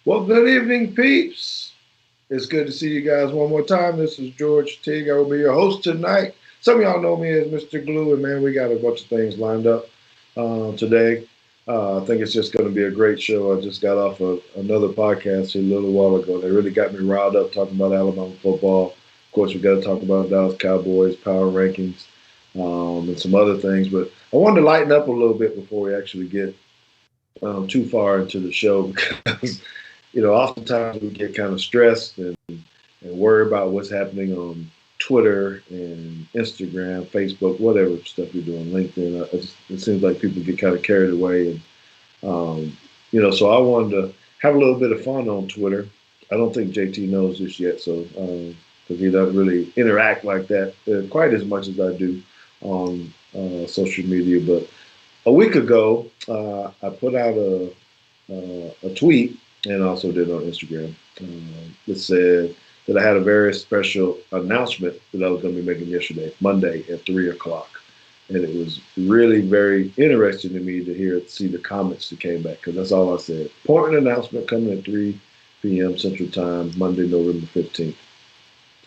Well, good evening, peeps. It's good to see you guys one more time. This is George Teague. I will be your host tonight. Some of y'all know me as Mr. Glue, and man, we got a bunch of things lined up today. I think it's just going to be a great show. I just got off another podcast a little while ago. They really got me riled up talking about Alabama football. Of course, we got to talk about Dallas Cowboys, power rankings, and some other things. But I wanted to lighten up a little bit before we actually get too far into the show because oftentimes we get kind of stressed and worry about what's happening on Twitter and Instagram, Facebook, whatever stuff you're doing, LinkedIn. It seems like people get kind of carried away. So I wanted to have a little bit of fun on Twitter. I don't think JT knows this yet, so because he doesn't really interact like that quite as much as I do on social media. But a week ago, I put out a tweet and also did on Instagram. That said that I had a very special announcement that I was going to be making yesterday, Monday at 3 o'clock. And it was really very interesting to me to see the comments that came back, because that's all I said. Important announcement coming at 3 p.m. Central Time, Monday, November 15th.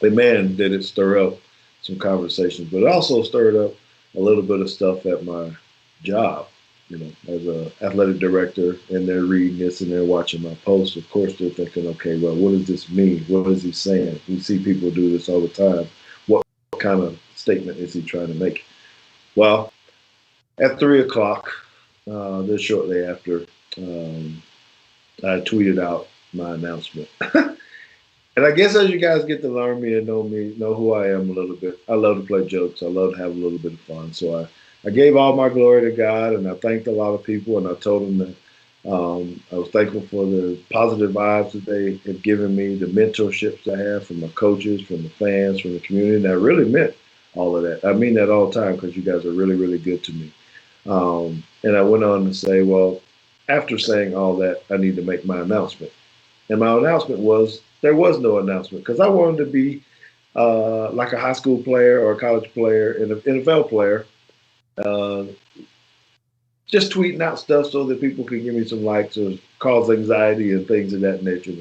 And man, did it stir up some conversations, but it also stirred up a little bit of stuff at my job. As an athletic director, and they're reading this and they're watching my posts, of course they're thinking, okay, well, what does this mean? What is he saying? We see people do this all the time. What kind of statement is he trying to make? Well, at 3 o'clock, this shortly after, I tweeted out my announcement. And I guess as you guys get to learn me and know who I am a little bit, I love to play jokes. I love to have a little bit of fun. So I gave all my glory to God, and I thanked a lot of people, and I told them that I was thankful for the positive vibes that they have given me, the mentorships I have from my coaches, from the fans, from the community, and I really meant all of that. I mean that all the time because you guys are really, really good to me. And I went on to say, well, after saying all that, I need to make my announcement. And my announcement was, there was no announcement, because I wanted to be like a high school player or a college player and an NFL player, just tweeting out stuff so that people could give me some likes or cause anxiety and things of that nature.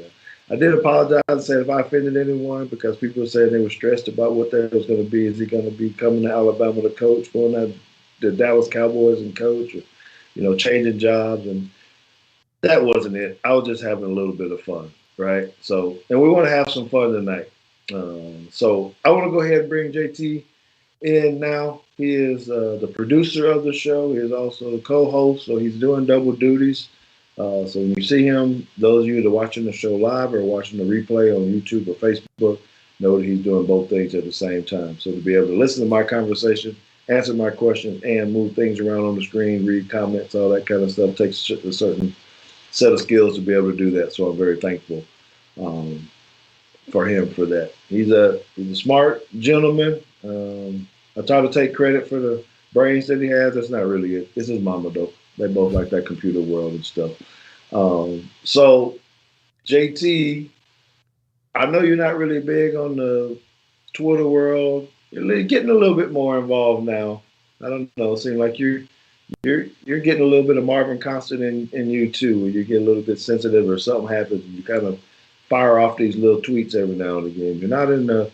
I did apologize and say if I offended anyone, because people were saying they were stressed about what that was going to be. Is he going to be coming to Alabama to coach, going to the Dallas Cowboys and coach, or, changing jobs? And that wasn't it. I was just having a little bit of fun, right? So, and we want to have some fun tonight. So I want to go ahead and bring JT in now. He is the producer of the show. He is also the co-host, so he's doing double duties. So when you see him, those of you that are watching the show live or watching the replay on YouTube or Facebook, know that he's doing both things at the same time. So to be able to listen to my conversation, answer my questions, and move things around on the screen, read comments, all that kind of stuff, takes a certain set of skills to be able to do that. So I'm very thankful for him for that. He's a smart gentleman. I try to take credit for the brains that he has. That's not really it. It's his mama, though. They both like that computer world and stuff. So, JT, I know you're not really big on the Twitter world. You're getting a little bit more involved now. I don't know. It seems like you're getting a little bit of Marvin Constant in you too, where you get a little bit sensitive or something happens and you kind of fire off these little tweets every now and again. You're not in the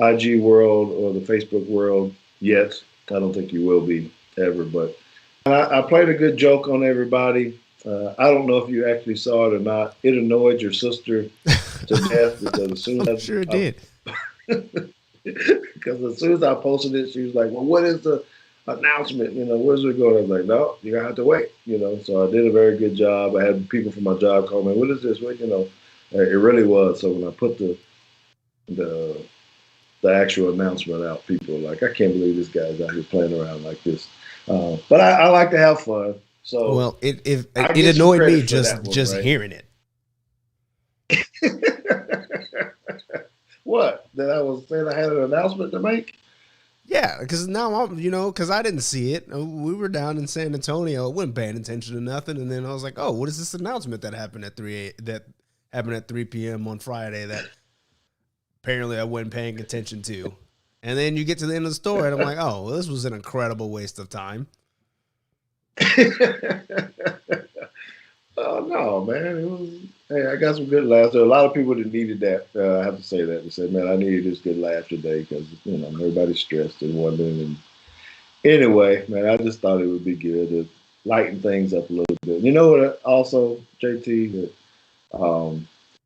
IG world or the Facebook world yet. I don't think you will be ever, but I played a good joke on everybody. I don't know if you actually saw it or not. It annoyed your sister to death because as soon as I'm sure it did. because as soon as I posted it, she was like, "Well, what is the announcement? Where's it going?" I was like, "No, you're gonna have to wait." So I did a very good job. I had people from my job call me, "What is this?" Well, it really was. So when I put the actual announcement out, people were like, "I can't believe this guy's out here playing around like this." But I like to have fun. So Well, it annoyed me just right? hearing it. What? That I was saying I had an announcement to make? Yeah, because now because I didn't see it. We were down in San Antonio. I wasn't paying attention to nothing, and then I was like, "Oh, what is this announcement that happened at 3 p.m. on Friday that apparently I wasn't paying attention to?" And then you get to the end of the story, and I'm like, "Oh, well, this was an incredible waste of time." Oh no, man! Hey, I got some good laughs. There are a lot of people that needed that. I have to say that. They said, "Man, I needed this good laugh today because everybody's stressed and wondering." And anyway, man, I just thought it would be good to lighten things up a little bit. You know what? Also, JT, that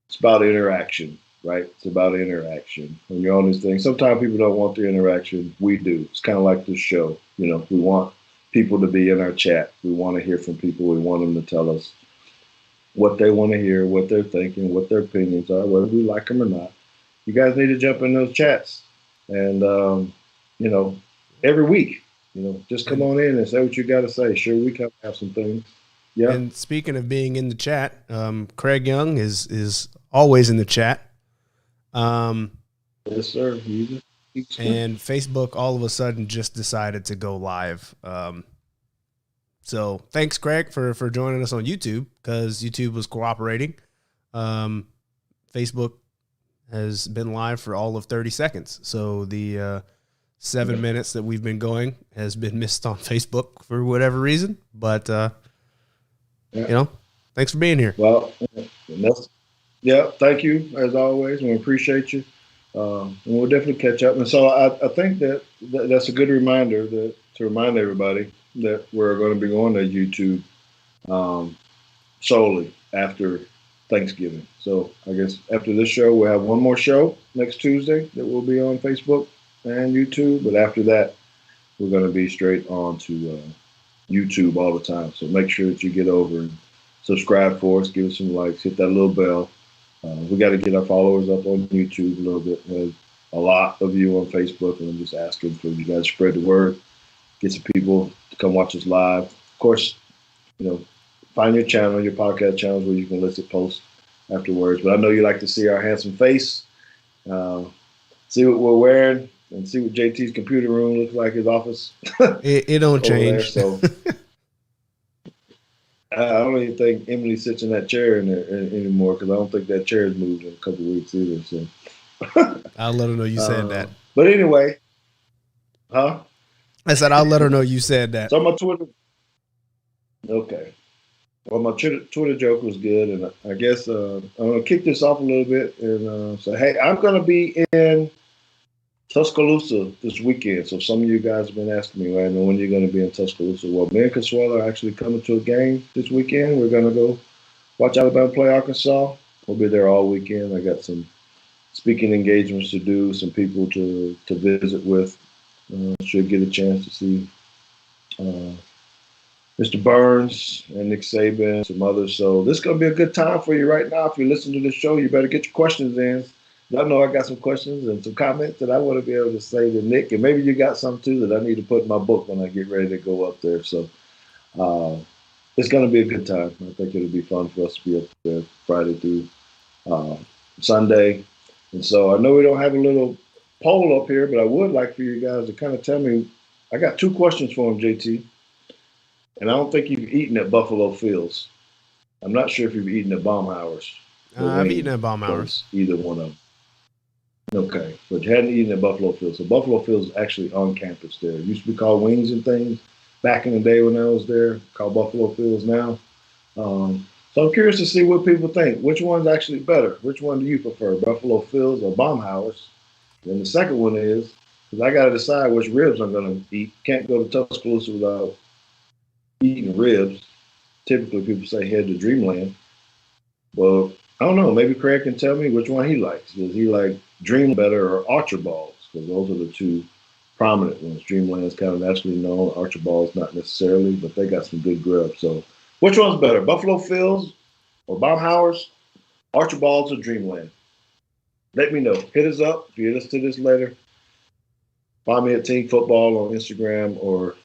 it's about interaction, right? It's about interaction. When you're on this thing, sometimes people don't want the interaction. We do. It's kind of like this show. We want people to be in our chat. We want to hear from people. We want them to tell us what they want to hear, what they're thinking, what their opinions are, whether we like them or not. You guys need to jump in those chats, and you know, every week, just come And on in and say what you got to say. Sure, we can have some things. Yeah. and speaking of being in the chat, Craig Young is always in the chat. Yes, sir. And Facebook all of a sudden just decided to go live. So thanks, Craig, for joining us on YouTube because YouTube was cooperating. Facebook has been live for all of 30 seconds. So the 7 minutes that we've been going has been missed on Facebook for whatever reason. But, thanks for being here. Well, thank you as always. We appreciate you. And we'll definitely catch up. And so I think that's a good reminder to remind everybody that we're going to be going to YouTube solely after Thanksgiving. So I guess after this show, we'll have one more show next Tuesday that will be on Facebook and YouTube. But after that, we're going to be straight on to YouTube all the time. So make sure that you get over and subscribe for us, give us some likes, hit that little bell. We got to get our followers up on YouTube a little bit. There's a lot of you on Facebook, and I'm just asking for you guys to spread the word, get some people to come watch us live. Of course, find your channel, your podcast channels where you can listen posts afterwards. But I know you like to see our handsome face, see what we're wearing, and see what JT's computer room looks like, his office. It don't change. So I don't even think Emily sits in that chair in there anymore because I don't think that chair has moved in a couple of weeks either. So I'll let her know you said that. But anyway, huh? I said I'll let her know you said that. So my Twitter. Okay. Well, my Twitter joke was good, and I guess I'm going to kick this off a little bit and say, hey, I'm going to be in Tuscaloosa this weekend. So some of you guys have been asking me, right, when you're going to be in Tuscaloosa. Well, me and Consuelo are actually coming to a game this weekend. We're going to go watch Alabama play Arkansas. We'll be there all weekend. I got some speaking engagements to do, some people to visit with. Should get a chance to see Mr. Burns and Nick Saban, some others. So this is going to be a good time for you right now. If you listen to this show, you better get your questions in. I know I got some questions and some comments that I want to be able to say to Nick, and maybe you got some too that I need to put in my book when I get ready to go up there. So it's going to be a good time. I think it'll be fun for us to be up there Friday through Sunday. And so I know we don't have a little poll up here, but I would like for you guys to kind of tell me. I got 2 questions for him, JT, and I don't think you've eaten at Buffalo Fields. I'm not sure if you've eaten at Baumhauer's. I've eaten at Baumhauer's. Either one of them. Okay, but you hadn't eaten at Buffalo Fields. So Buffalo Fields is actually on campus there. It used to be called Wings and Things back in the day when I was there, called Buffalo Fields now. So I'm curious to see what people think. Which one's actually better? Which one do you prefer, Buffalo Fields or Baumhauer's? And the second one is, because I got to decide which ribs I'm going to eat. Can't go to Tuscaloosa without eating ribs. Typically, people say head to Dreamland. Well, I don't know. Maybe Craig can tell me which one he likes. Does he like Dream better or Archibald's? Because those are the 2 prominent ones. Dreamland is kind of nationally known. Archibald's not necessarily, but they got some good grub. So which one's better, Buffalo Fields or Baumhauer's, Archibald's or Dreamland? Let me know. Hit us up if you listen to this later. Find me at Teague Football on Instagram or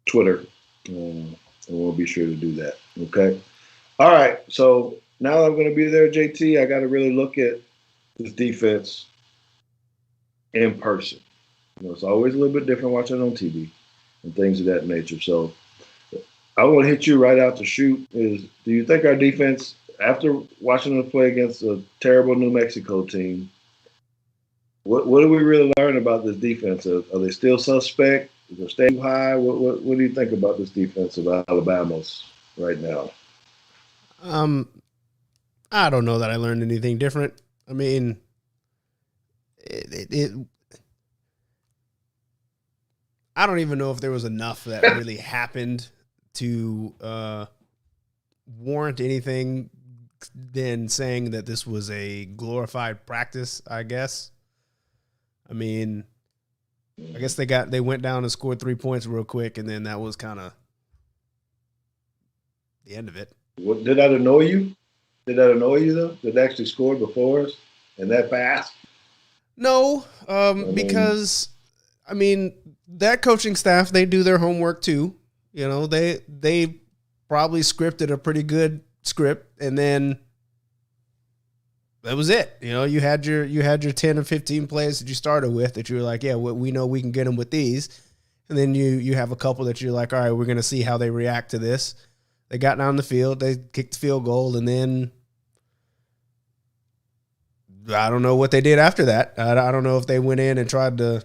Twitter, and we'll be sure to do that. Okay. All right. So now that I'm going to be there, JT, I got to really look at this defense in person. It's always a little bit different watching it on TV and things of that nature. So I want to hit you right out to shoot. Do you think our defense, after watching them play against a terrible New Mexico team, what do we really learn about this defense? Are they still suspect? Is it staying high? What do you think about this defense of Alabama's right now? Um, I don't know that I learned anything different. I mean, it I don't even know if there was enough that really happened to warrant anything than saying that this was a glorified practice, I guess. I mean, I guess they went down and scored 3 points real quick, and then that was kind of the end of it. What, did that annoy you? Did that annoy you though? Did they actually score before us and that fast? No, I mean, because I mean that coaching staff, they do their homework too. You know, they probably scripted a pretty good script, and then that was it. You know, you had your 10 or 15 plays that you started with that you were like, yeah, we know we can get them with these, and then you have a couple that you're like, all right, we're gonna see how they react to this. They got down the field, they kicked the field goal, and then I don't know what they did after that. I don't know if they went in and tried to,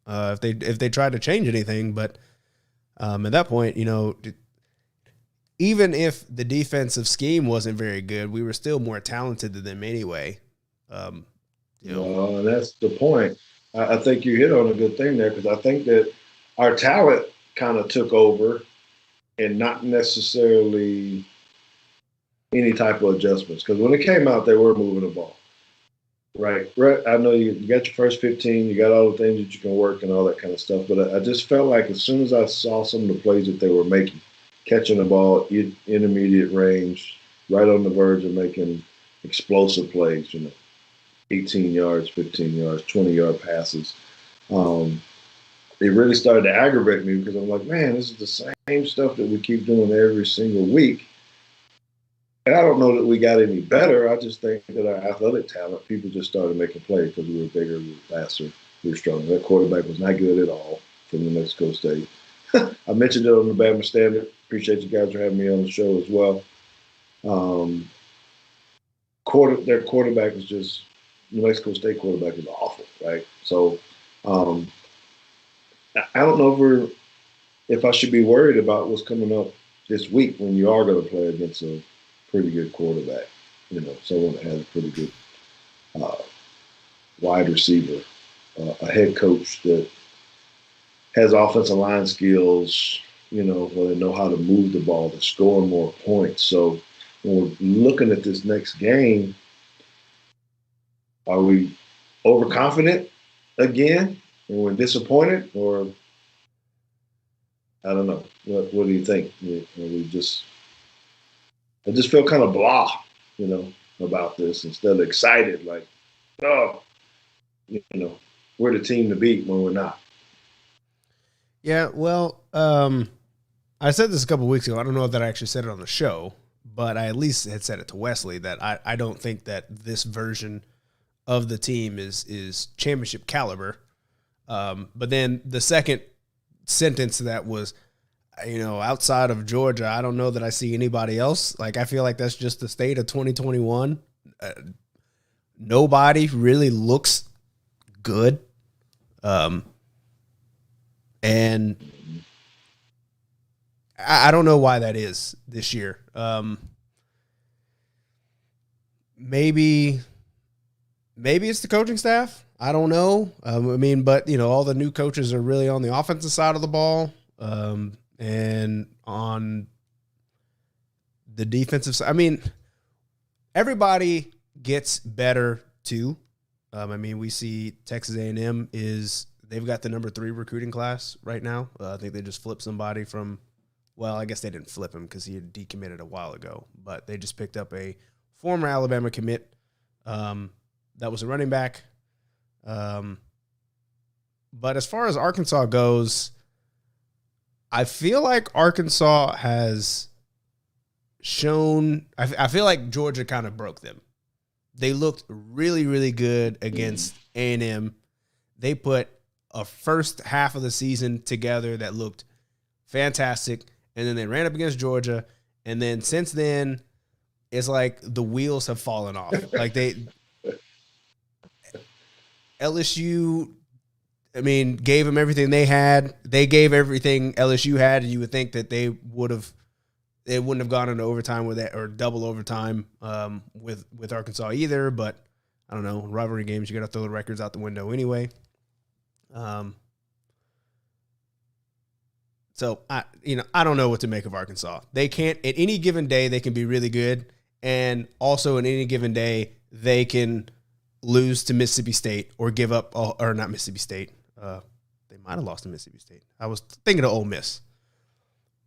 if they tried to change anything, but at that point, you know, even if the defensive scheme wasn't very good, we were still more talented than them anyway. Um, you know, well, and that's the point. I think you hit on a good thing there because I think that our talent kind of took over and not necessarily any type of adjustments. Because when it came out, they were moving the ball. Right. Right. I know you got your first 15, you got all the things that you can work and all that kind of stuff. But I just felt like as soon as I saw some of the plays that they were making, catching the ball intermediate range, right on the verge of making explosive plays, 18 yards, 15 yards, 20-yard passes. Um, it really started to aggravate me because I'm like, man, this is the same stuff that we keep doing every single week. And I don't know that we got any better. I just think that our athletic talent, people just started making plays because we were bigger, we were faster, we were stronger. That quarterback was not good at all from New Mexico State. I mentioned it on the Bama Standard. Appreciate you guys for having me on the show as well. Um, their quarterback was just New Mexico State quarterback was awful, right? So um, I don't know if I should be worried about what's coming up this week when you are going to play against a pretty good quarterback. Someone that has a pretty good uh, wide receiver, a head coach that has offensive line skills, where they know how to move the ball, to score more points. So when we're looking at this next game, are we overconfident again and we're disappointed, or I don't know. What do you think? I just feel kind of blah, about this instead of excited, like, oh, we're the team to beat when we're not. yeah. Well, I said this a couple of weeks ago. I don't know that I actually said it on the show, but I at least had said it to Wesley that I don't think that this version of the team is championship caliber. But then the second sentence to that was, outside of Georgia, I don't know that I see anybody else. Like, I feel like that's just the state of 2021. Nobody really looks good. And I don't know why that is this year. Maybe it's the coaching staff. I don't know. But all the new coaches are really on the offensive side of the ball, and on the defensive side. I mean, everybody gets better too. We see Texas A&M they've got the number 3 recruiting class right now. I think they just flipped somebody from. Well, I guess they didn't flip him because he had decommitted a while ago, but they just picked up a former Alabama commit. That was a running back. But as far as Arkansas goes, I feel like Arkansas has shown – I feel like Georgia kind of broke them. They looked really, really good against A&M. They put a first half of the season together that looked fantastic, and then they ran up against Georgia, and then since then – it's like the wheels have fallen off. Like LSU, gave them everything they had. They gave everything LSU had, and you would think that they would have it wouldn't have gone into overtime with that or double overtime with Arkansas either. But I don't know, rivalry games, you got to throw the records out the window anyway. So I don't know what to make of Arkansas. They can't at any given day they can be really good, and also in any given day they can lose to Mississippi State or give up or not Mississippi State. They might have lost to Mississippi State. I was thinking of Ole Miss,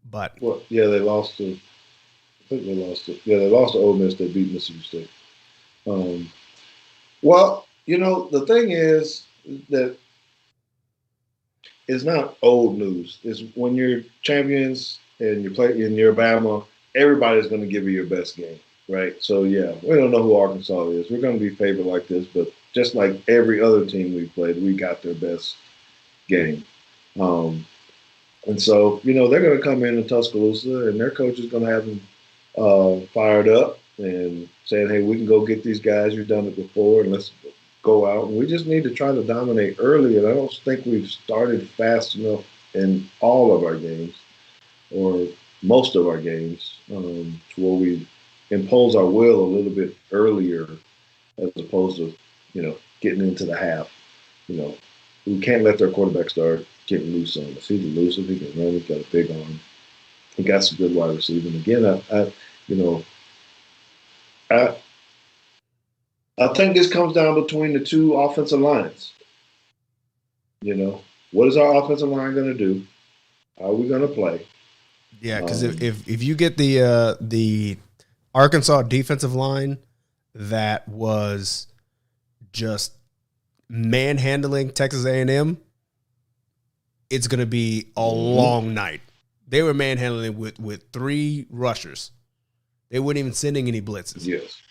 but yeah, they lost to. I think they lost it. Yeah, they lost to Ole Miss. They beat Mississippi State. Well, the thing is that it's not old news. It's when you're champions and you play in your Bama, everybody's going to give you your best game, right? So yeah, we don't know who Arkansas is. We're going to be favored like this, but just like every other team we played, we got their best game. And so they're going to come in Tuscaloosa, and their coach is going to have them fired up and saying, "Hey, we can go get these guys. You've done it before, and let's go out." And we just need to try to dominate early. And I don't think we've started fast enough in all of our games, or most of our games, to where we impose our will a little bit earlier, as opposed to getting into the half. We can't let their quarterback start getting loose on us. He's elusive. He can run. He's got a big arm. He got some good wide receiving. Again, I I think this comes down between the two offensive lines. What is our offensive line going to do? How are we going to play? Yeah, because if you get the Arkansas defensive line that was just manhandling Texas A&M, it's going to be a long night. They were manhandling with 3 rushers. They weren't even sending any blitzes. Yes.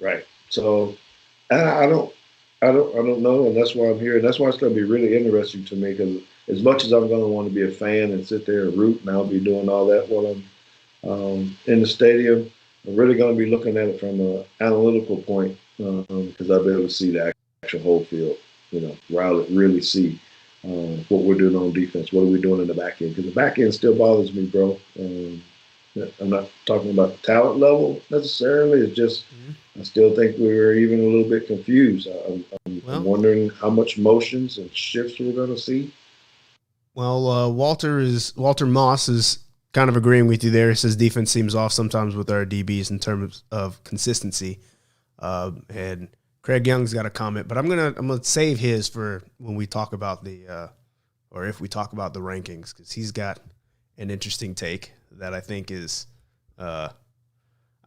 Right. So I don't know, and that's why I'm here. And that's why it's going to be really interesting to me, because as much as I'm going to want to be a fan and sit there and root, and I'll be doing all that while I'm in the stadium, I'm really going to be looking at it from an analytical point, because I'll be able to see the actual whole field, really see what we're doing on defense. What are we doing in the back end? Because the back end still bothers me, bro. I'm not talking about the talent level necessarily. It's just I still think we were even a little bit confused. I'm wondering how much motions and shifts we're going to see. Well, Walter Moss is kind of agreeing with you there. He says defense seems off sometimes with our DBs in terms of consistency. And Craig Young's got a comment, but I'm gonna save his for when we talk about or if we talk about the rankings, because he's got an interesting take that I think is, I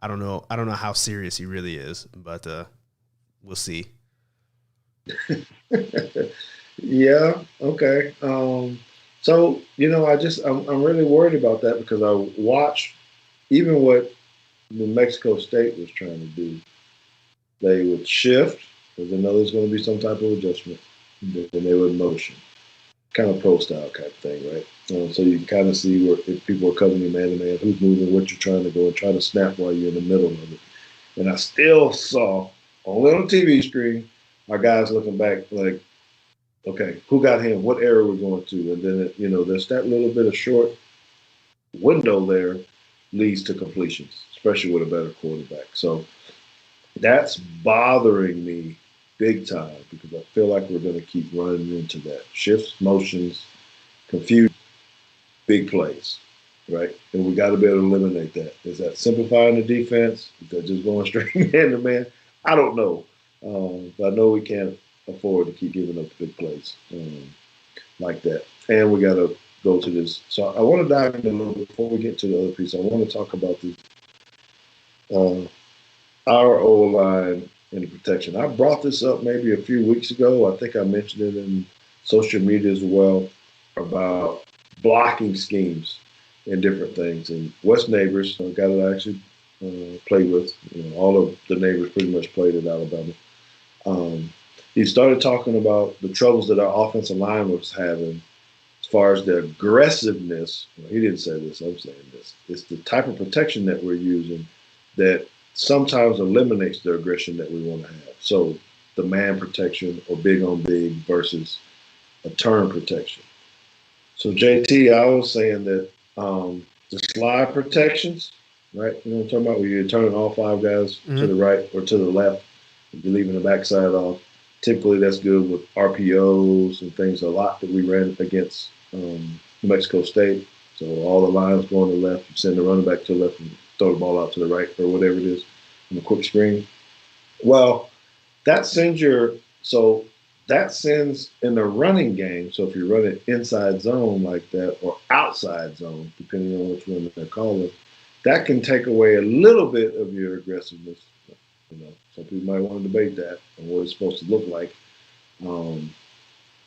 don't know how serious he really is, but we'll see. Yeah. Okay. So I'm really worried about that, because I watched even what New Mexico State was trying to do. They would shift, because they know there's going to be some type of adjustment, and then they would motion, kind of pro style kind of thing, right? So you can kind of see where if people are covering you man to man, who's moving, what you're trying to go, and try to snap while you're in the middle of it. And I still saw, only on the TV screen, our guys looking back like, okay, who got him? What area we're going to? And then, there's that little bit of short window there leads to completions, especially with a better quarterback. So that's bothering me big time, because I feel like we're going to keep running into that. Shifts, motions, confusion, big plays, right? And we got to be able to eliminate that. Is that simplifying the defense? Is that just going straight man to man? I don't know. But I know we can't afford to keep giving up big plays like that. And we got to go to this. So I want to dive in a little bit before we get to the other piece. I want to talk about this, our O-line and the protection. I brought this up maybe a few weeks ago. I think I mentioned it in social media as well, about blocking schemes and different things. And Wes Neighbors, a guy that I actually played with, all of the neighbors pretty much played at Alabama. He started talking about the troubles that our offensive line was having as far as the aggressiveness. Well, he didn't say this, I'm saying this. It's the type of protection that we're using that sometimes eliminates the aggression that we want to have. So the man protection, or big on big, versus a turn protection. So JT, I was saying that the slide protections, right? You know what I'm talking about? Where you're turning all five guys to Mm-hmm. the right or to the left. You're leaving the backside off. Typically, that's good with RPOs and things a lot that we ran against New Mexico State. So all the lines going to the left, you send the running back to the left and throw the ball out to the right or whatever it is in a quick screen. Well, that sends your so that sends in the running game. So if you're running inside zone like that or outside zone, depending on which one they're calling, that can take away a little bit of your aggressiveness. You know, some people might want to debate that and what it's supposed to look like, um,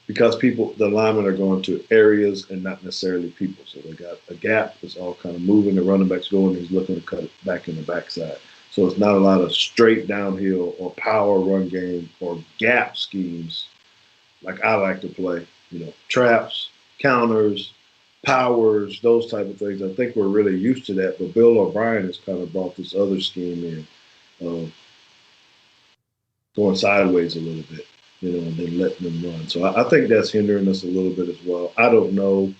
because the linemen are going to areas and not necessarily people. So they got a gap. It's all kind of moving. The running back's going. He's looking to cut it back in the backside. So it's not a lot of straight downhill or power run game or gap schemes like I like to play. You know, traps, counters, powers, those type of things. I think we're really used to that. But Bill O'Brien has kind of brought this other scheme in. Going sideways a little bit, you know, and then letting them run. So I think that's hindering us a little bit as well. I don't know.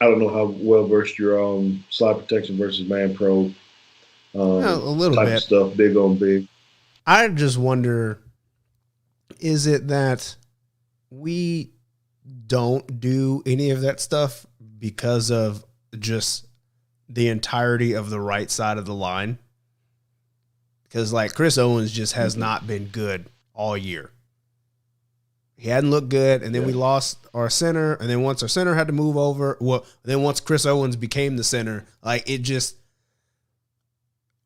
I don't know how well versed you're on slide protection versus man pro A little type of bit. stuff, big on big. I just wonder, is it that we don't do any of that stuff because of just the entirety of the right side of the line? Because like Chris Owens just has not been good all year. He hadn't looked good, and then we lost our center, and then once our center had to move over, then once Chris Owens became the center, like it just,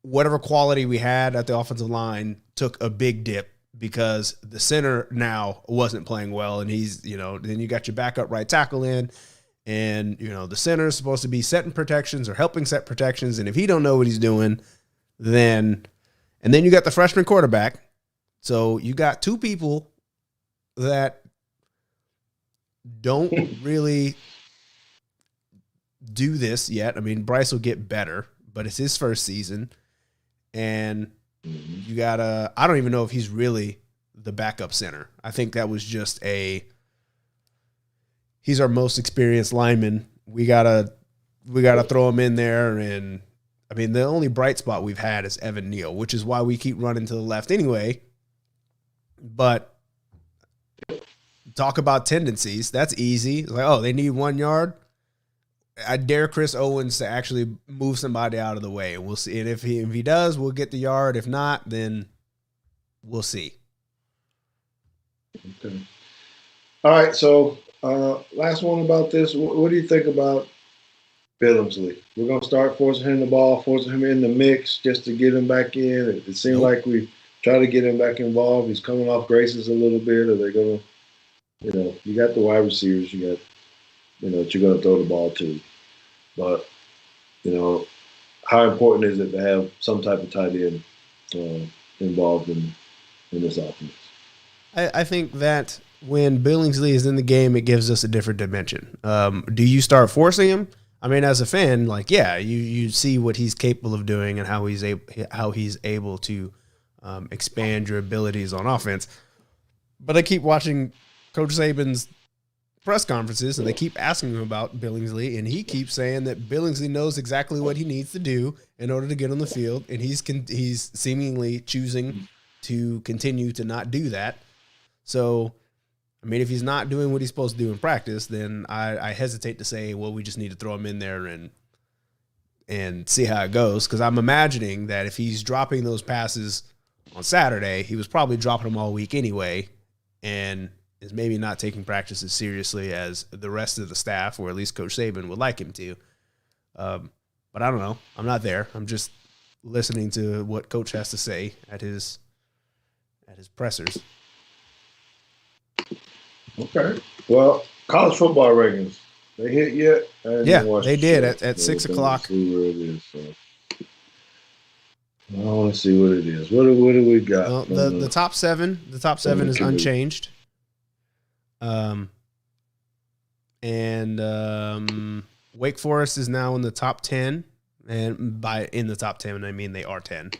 whatever quality we had at the offensive line took a big dip because the center now wasn't playing well, and he's, you know, then you got your backup right tackle in, and, you know, the center is supposed to be setting protections or helping set protections, and if he don't know what he's doing, then you got the freshman quarterback. So you got two people that don't really do this yet. I mean, Bryce will get better, but it's his first season. And you got I don't even know if he's really the backup center. I think that was just he's our most experienced lineman. We gotta throw him in there. And I mean, the only bright spot we've had is Evan Neal, which is why we keep running to the left anyway. But talk about tendencies. That's easy. It's like, oh, they need 1 yard. I dare Chris Owens to actually move somebody out of the way. We'll see. And if he does, we'll get the yard. If not, then we'll see. Okay. All right. So last one about this. What do you think about Billingsley? We're going to start forcing him the ball, forcing him in the mix just to get him back in. It seems like we try to get him back involved. He's coming off braces a little bit. Are they going to, you know, you got the wide receivers, you got, you know, that you're going to throw the ball to. But, you know, how important is it to have some type of tight end involved in this offense? I think that when Billingsley is in the game, it gives us a different dimension. Do you start forcing him? I mean, as a fan, like, yeah, you see what he's capable of doing and how he's able to expand your abilities on offense. But I keep watching Coach Saban's press conferences, and they keep asking him about Billingsley, and he keeps saying that Billingsley knows exactly what he needs to do in order to get on the field, and he's seemingly choosing to continue to not do that. So, I mean, if he's not doing what he's supposed to do in practice, then I hesitate to say, well, we just need to throw him in there and see how it goes, because I'm imagining that if he's dropping those passes on Saturday, he was probably dropping them all week anyway, and is maybe not taking practice as seriously as the rest of the staff, or at least Coach Saban would like him to. But I don't know. I'm not there. I'm just listening to what Coach has to say at his pressers. Okay. Well, college football rankings, they hit yet? Yeah, they did at 6 o'clock. See where it is. So. I want to see what it is. What do we got? Well, the top seven is unchanged. Wake Forest is now in the top 10, and by in the top 10, I mean they are 10.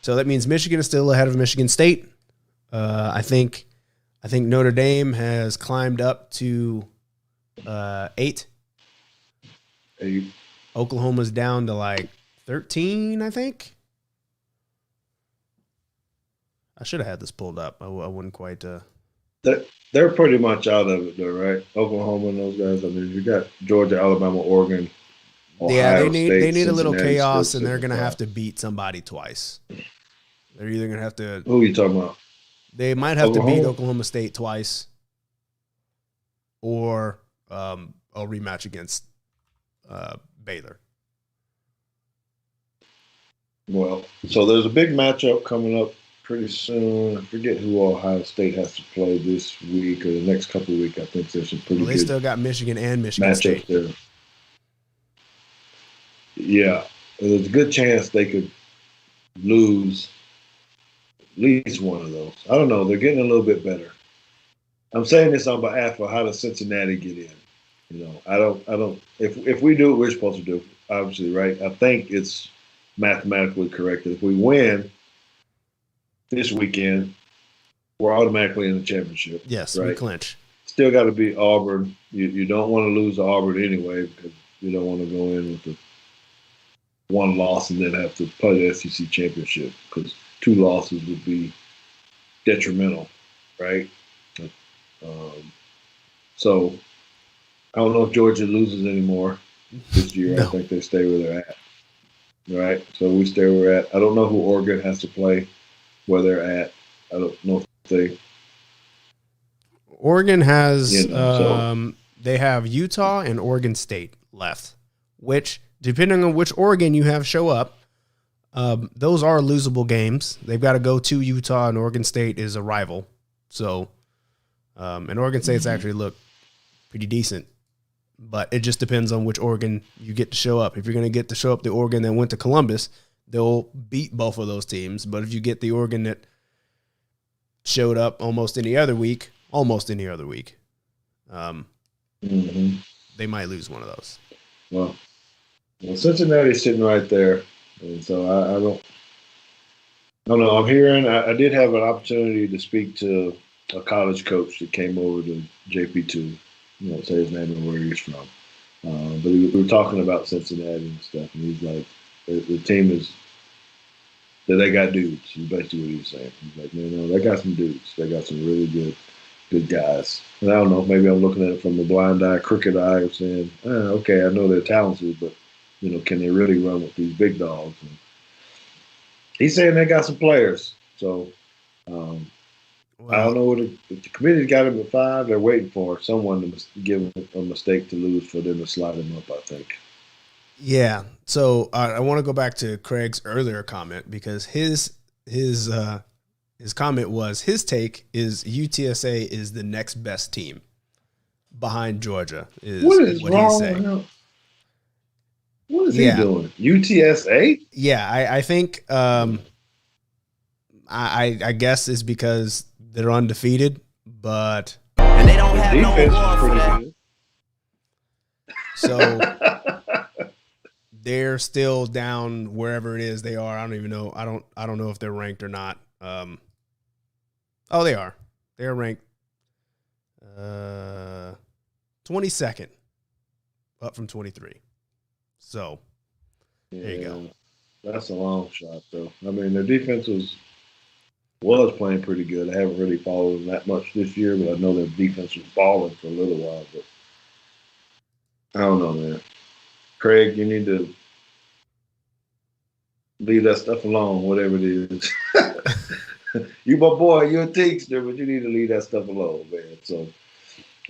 So that means Michigan is still ahead of Michigan State. I think Notre Dame has climbed up to 8. 8. Oklahoma's down to like 13, I think. I should have had this pulled up. I wouldn't quite. They're pretty much out of it, though, right? Oklahoma and those guys. I mean, you got Georgia, Alabama, Oregon, Yeah, Ohio they State, need a little Cincinnati still chaos, and they're sitting at gonna have 5. to beat somebody twice. They're either gonna have to. Who are you talking about? They might have to beat Oklahoma? Oklahoma State twice, or a rematch against Baylor. Well, so there's a big matchup coming up pretty soon. I forget who Ohio State has to play this week or the next couple of weeks. I think there's some Well, pretty they good still got Michigan and Michigan matchups State. there. Yeah, there's a good chance they could lose at least one of those. I don't know. They're getting a little bit better. I'm saying this on behalf of how does Cincinnati get in? You know, I don't. If we do what we're supposed to do, obviously, right? I think it's mathematically correct. If we win this weekend, we're automatically in the championship, Yes, we right? clinch. Still got to beat Auburn. You don't want to lose to Auburn anyway because you don't want to go in with the one loss and then have to play the SEC championship because 2 losses would be detrimental, right? Um, so I don't know if Georgia loses anymore this year. I No. think they stay where they're at, right? So we stay where we're at. I don't know who Oregon has to play, where they're at. I don't know if they, Oregon has so they have Utah and Oregon State left, which depending on which Oregon you have show up, those are losable games. They've got to go to Utah, and Oregon State is a rival. So, and Oregon State's actually look pretty decent, but it just depends on which Oregon you get to show up. If you're going to get to show up the Oregon that went to Columbus, they'll beat both of those teams. But if you get the Oregon that showed up almost any other week, they might lose one of those. well, Cincinnati's sitting right there, and so I don't know. I'm hearing. I did have an opportunity to speak to a college coach that came over to JP2. You know, say his name and where he's from. But we were talking about Cincinnati and stuff, and he's like, the team is that they got dudes. Is basically what he was saying. He's like, man, no, they got some dudes. They got some really good guys. And I don't know, maybe I'm looking at it from the blind eye, crooked eye of saying, okay, I know they're talented, but you know, can they really run with these big dogs? And he's saying they got some players. So I don't know what if the committee's got him at 5. They're waiting for someone to give him a mistake to lose for them to slide him up, I think. Yeah. So I want to go back to Craig's earlier comment because his comment was his take is UTSA is the next best team behind Georgia. What is wrong with him? What is he doing? UTSA? Yeah, I think I guess it's because they're undefeated, but and they don't have no reward for that. So they're still down wherever it is they are. I don't even know. I don't know if they're ranked or not. They are. They're ranked 22nd, up from 23. So there you go. That's a long shot, though. I mean, their defense was playing pretty good. I haven't really followed them that much this year, but I know their defense was balling for a little while. But I don't know, man. Craig, you need to leave that stuff alone, whatever it is. You my boy, you're a Teaguester, but you need to leave that stuff alone, man. So,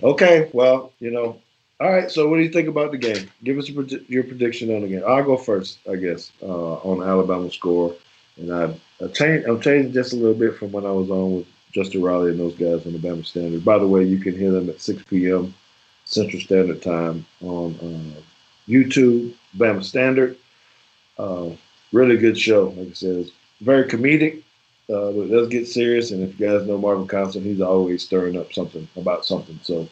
okay, well, you know, all right. So, what do you think about the game? Give us your prediction on the game. I'll go first, I guess, on Alabama score, and I'm changing just a little bit from when I was on with Justin Riley and those guys on the Bama Standard. By the way, you can hear them at 6 p.m. Central Standard Time on YouTube, Bama Standard. Really good show. Like I said, it's very comedic. But it does get serious, and if you guys know Marvin Constant, he's always stirring up something about something. So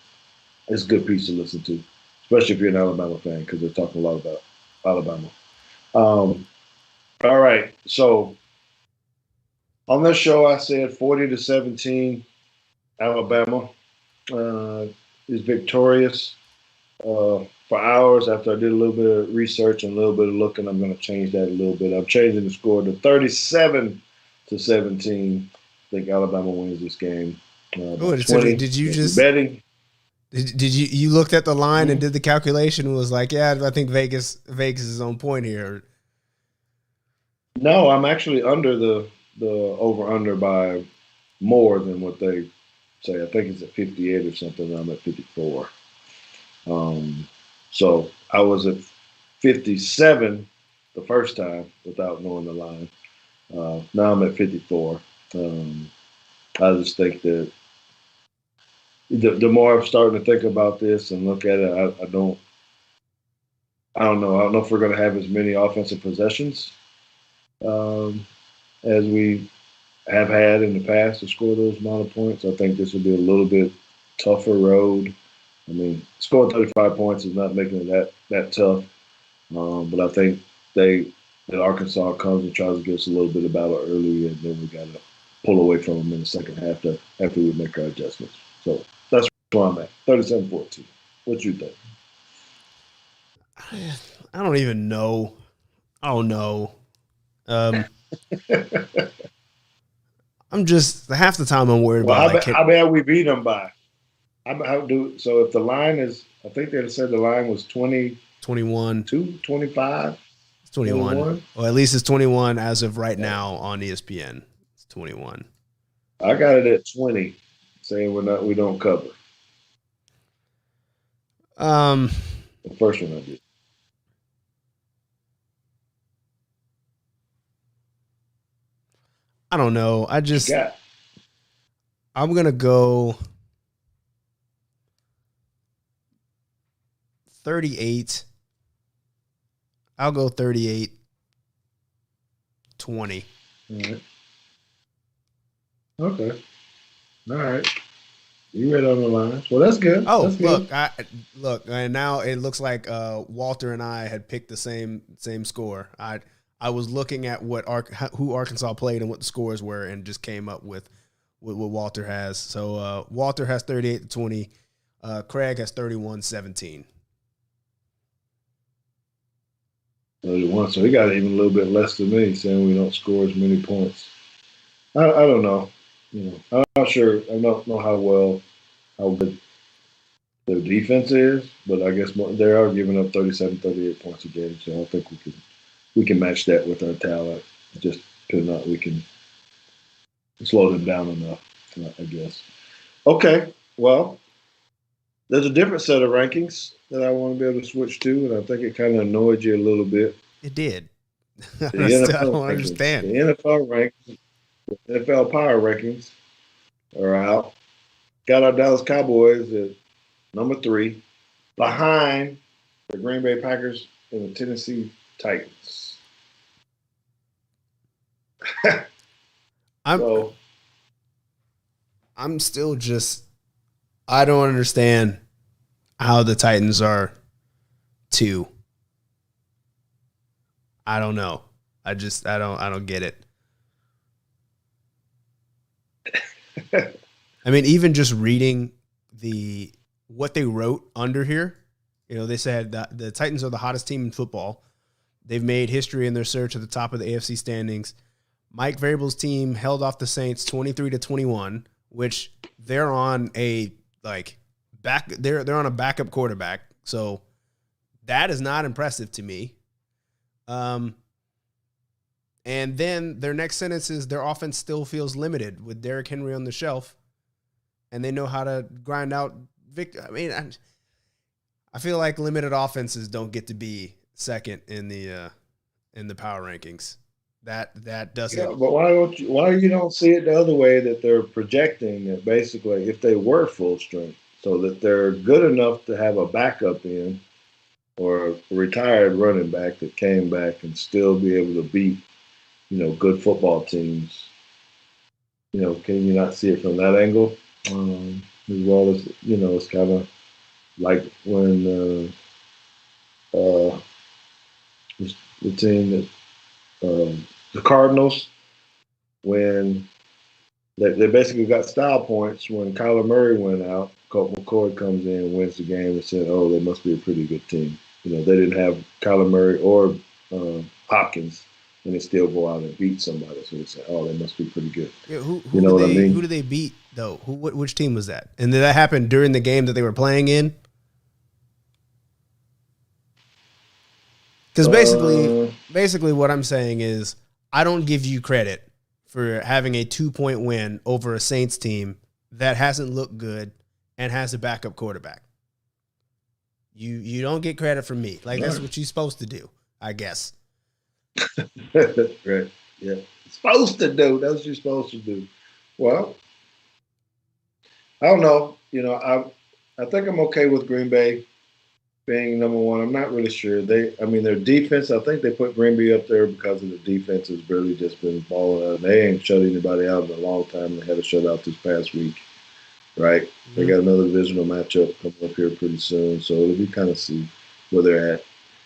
it's a good piece to listen to, especially if you're an Alabama fan, because they're talking a lot about Alabama. All right, so on this show, I said 40-17, Alabama is victorious, for hours after I did a little bit of research and a little bit of looking. I'm going to change that a little bit. I'm changing the score to 37-17. I think Alabama wins this game by 20. Did you If you're just betting, did you looked at the line and mhm. did the calculation and was like, yeah, I think Vegas is on point here. No, I'm actually under the over under by more than what they say. I think it's at 58 or something. I'm at 54. Um, so I was at 57 the first time without knowing the line. Now I'm at 54. Um, I just think that the more I'm starting to think about this and look at it, I don't know. I don't know if we're going to have as many offensive possessions as we have had in the past to score those amount of points. I think this will be a little bit tougher road. I mean, scoring 35 points is not making it that tough. But I think that Arkansas comes and tries to give us a little bit of battle early, and then we got to pull away from them in the second half after we make our adjustments. So that's where I'm at, 37-14. What you think? I don't even know. I don't know. Um, I'm just half the time I'm worried Well, about like how bad we beat them by? So if the line is, I think they said the line was 21. 22, 25, It's 21. 21. Well, at least it's 21 as of right now on ESPN. It's 21. I got it at 20, saying we don't cover. Um, The first one I did. I don't know. What you got? I'm gonna go 38. I'll go 38-20. All right. Okay. All right. You read on the lines. Well, that's good. Oh, That's good. look, and now it looks like Walter and I had picked the same score. I was looking at who Arkansas played and what the scores were, and just came up with what Walter has. So Walter has 38-20. Craig has 31-17. 31. So he got even a little bit less than me, saying we don't score as many points. I don't know. I'm not sure. I don't know how good their defense is, but I guess they are giving up 37, 38 points a game. So I think we can match that with our talent. Just depending on we can slow them down enough, I guess. Okay. Well, there's a different set of rankings that I want to be able to switch to, and I think it kind of annoyed you a little bit. It did. The I NFL don't rankings, understand. the NFL rankings, the NFL power rankings are out. Got our Dallas Cowboys at number 3, behind the Green Bay Packers and the Tennessee Titans. I'm So I'm still just I don't understand how the Titans are 2. I don't know. I don't get it. I mean, even just reading what they wrote under here, they said that the Titans are the hottest team in football. They've made history in their surge at the top of the AFC standings. Mike Vrabel's team held off the Saints 23-21, which they're on they're on a backup quarterback. So that is not impressive to me. And then their next sentence is their offense still feels limited with Derrick Henry on the shelf, and they know how to grind out victory. I mean, I feel like limited offenses don't get to be second in the power rankings. That doesn't. yeah, but why you don't see it the other way, that they're projecting that basically if they were full strength, so that they're good enough to have a backup in or a retired running back that came back and still be able to beat good football teams. Can you not see it from that angle? As well as it's kind of like when the team that the Cardinals, when they basically got style points when Kyler Murray went out. Colt McCoy comes in and wins the game and said, "Oh, they must be a pretty good team." They didn't have Kyler Murray or Hopkins, and they still go out and beat somebody. So they say, "Oh, they must be pretty good." Yeah, who You who know did what I they who mean? did they beat though? Which team was that? And did that happen during the game that they were playing in? Because Uh, basically, what I'm saying is, I don't give you credit for having a 2-point win over a Saints team that hasn't looked good and has a backup quarterback. You don't get credit from me. Like that's right. what you're supposed to do, I guess. Right. Yeah. Supposed to do. That's what you're supposed to do. Well, I don't know. I think I'm okay with Green Bay being number one. I'm not really sure. Their defense. I think they put Green Bay up there because of the defense has really just been balling out. They ain't shut anybody out in a long time. They had a shutout this past week, right? They Mm-hmm. got another divisional matchup coming up here pretty soon, so it'll be kind of see where they're at.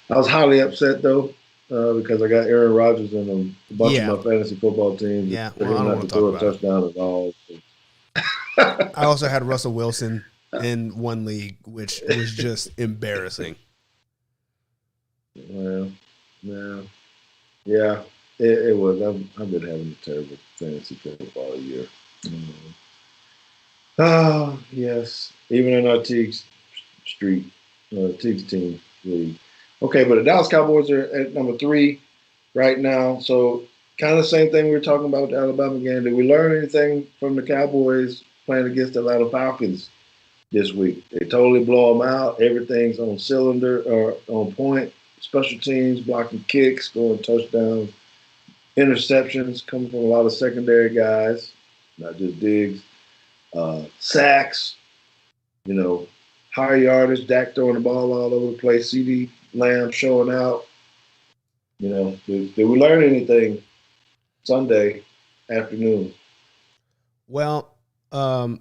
I was highly upset though because I got Aaron Rodgers in a bunch of Yeah, my fantasy football teams yeah. for Well, I him don't not want to to talk throw a about it. touchdown at all. I also had Russell Wilson in one league, which was just embarrassing. Well, no. Yeah, it was. I've been having a terrible fantasy football year. Mm. Oh, yes. Even in our Teague's team league. Okay, but the Dallas Cowboys are at number three right now. So, kind of the same thing we were talking about with the Alabama game. Did we learn anything from the Cowboys playing against the Atlanta Falcons this week? They totally blow them out. Everything's on cylinder or on point. Special teams, blocking kicks, scoring touchdowns, interceptions coming from a lot of secondary guys, not just Diggs. Sacks, you know, high yardage, Dak throwing the ball all over the place, CD Lamb showing out. Did we learn anything Sunday afternoon? Well,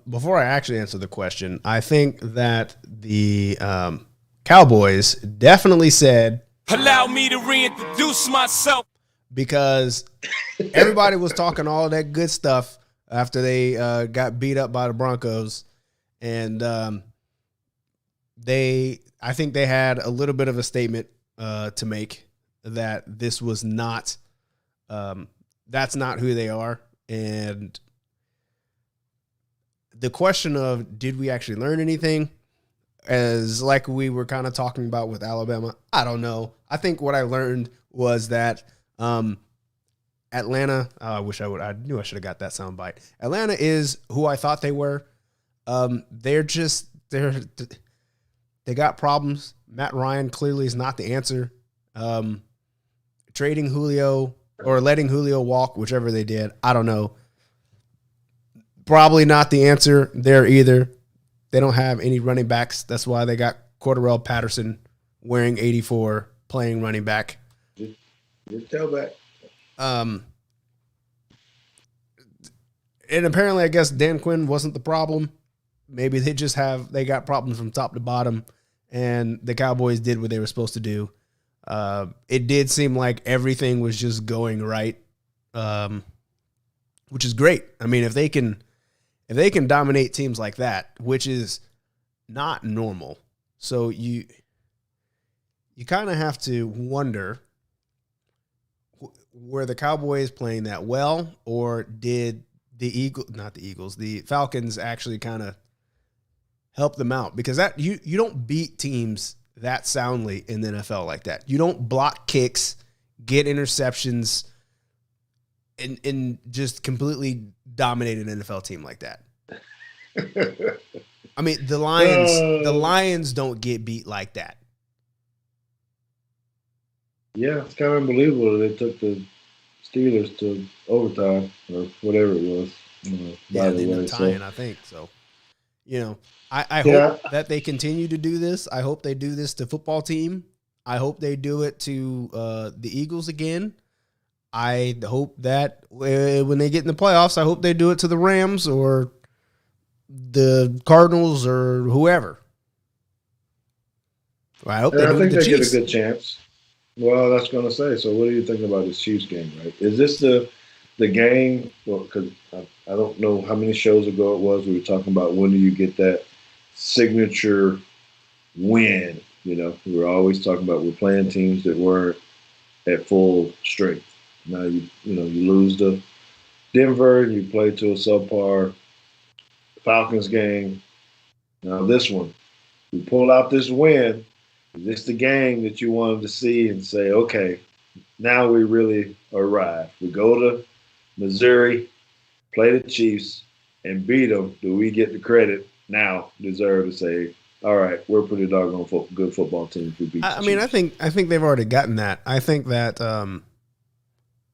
before I actually answer the question, I think that the Cowboys definitely said, Allow me to reintroduce myself. because everybody was talking all that good stuff after they got beat up by the Broncos, and I think they had a little bit of a statement to make that this was not, that's not who they are, and the question of did we actually learn anything, as like we were kind of talking about with Alabama, I don't know. I think what I learned was that Atlanta, I knew I should have got that soundbite. Atlanta is who I thought they were. They got problems. Matt Ryan clearly is not the answer. Trading Julio or letting Julio walk, whichever they did, I don't know. Probably not the answer there either. They don't have any running backs. That's why they got Cordarrelle Patterson wearing 84, playing running back. Just tailback. And apparently, I guess Dan Quinn wasn't the problem. Maybe they got problems from top to bottom, and the Cowboys did what they were supposed to do. It did seem like everything was just going right, which is great. I mean, if they can dominate teams like that, which is not normal, so you kind of have to wonder, were the Cowboys playing that well, or did the Falcons actually kind of help them out? Because that you don't beat teams that soundly in the NFL like that. You don't block kicks, get interceptions, and just completely dominate an NFL team like that. I mean, the Lions don't get beat like that. Yeah, it's kind of unbelievable that they took the Steelers to overtime or whatever it was. Yeah, By they the ended way, up tying, I think. So, I yeah, hope that they continue to do this. I hope they do this to football team. I hope they do it to the Eagles again. I hope that when they get in the playoffs, I hope they do it to the Rams or the Cardinals or whoever. I hope and they I do it to think the they get a Chiefs. good chance. Well, that's going to say. So, what do you think about this Chiefs game? Right? Is this the game? Well, because I don't know how many shows ago it was. We were talking about when do you get that signature win. We're always talking about we're playing teams that weren't at full strength. Now you lose to Denver, you play to a subpar Falcons game. Now this one, we pull out this win. Is this the game that you wanted to see and say, okay, now we really arrive? We go to Missouri, play the Chiefs, and beat them. Do we get the credit now? Deserve to say, all right, we're a pretty doggone good football team if we beat the Chiefs. I mean, I think they've already gotten that. I think that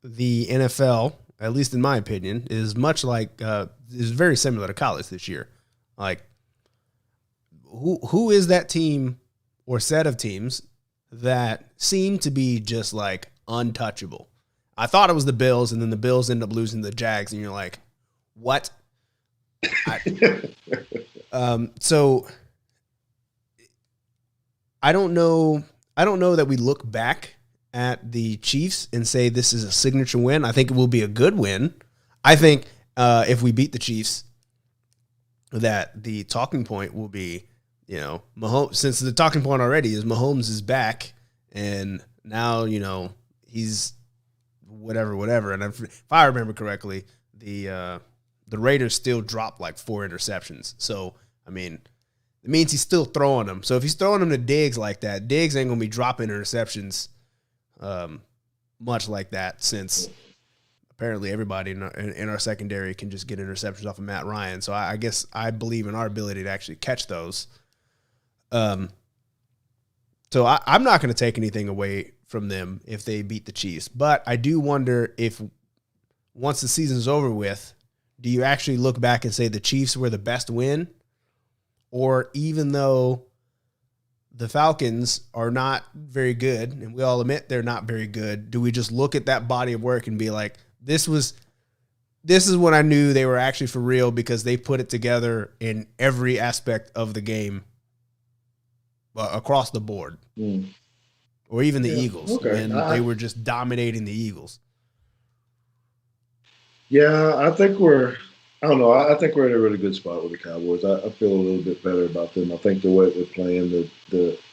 the NFL, at least in my opinion, is much like is very similar to college this year. Like, who is that team or set of teams that seem to be just like untouchable? I thought it was the Bills, and then the Bills end up losing to the Jags, and you're like, what? So I don't know. I don't know that we look back at the Chiefs and say this is a signature win. I think it will be a good win. I think if we beat the Chiefs, that the talking point will be, Mahomes. Since the talking point already is Mahomes is back, and now he's whatever. And if I remember correctly, the Raiders still dropped like 4 interceptions. So I mean, it means he's still throwing them. So if he's throwing them to Diggs like that, Diggs ain't gonna be dropping interceptions much like that, since apparently everybody in our secondary can just get interceptions off of Matt Ryan. So I guess I believe in our ability to actually catch those. So I'm not going to take anything away from them if they beat the Chiefs. But I do wonder if once the season's over with, do you actually look back and say the Chiefs were the best win? Or even though the Falcons are not very good, and we all admit they're not very good, do we just look at that body of work and be like, this is when I knew they were actually for real, because they put it together in every aspect of the game across the board. Or even the Eagles, and they were just dominating the Eagles. Yeah, I think we're in a really good spot with the Cowboys. I feel a little bit better about them. I think the way they're playing,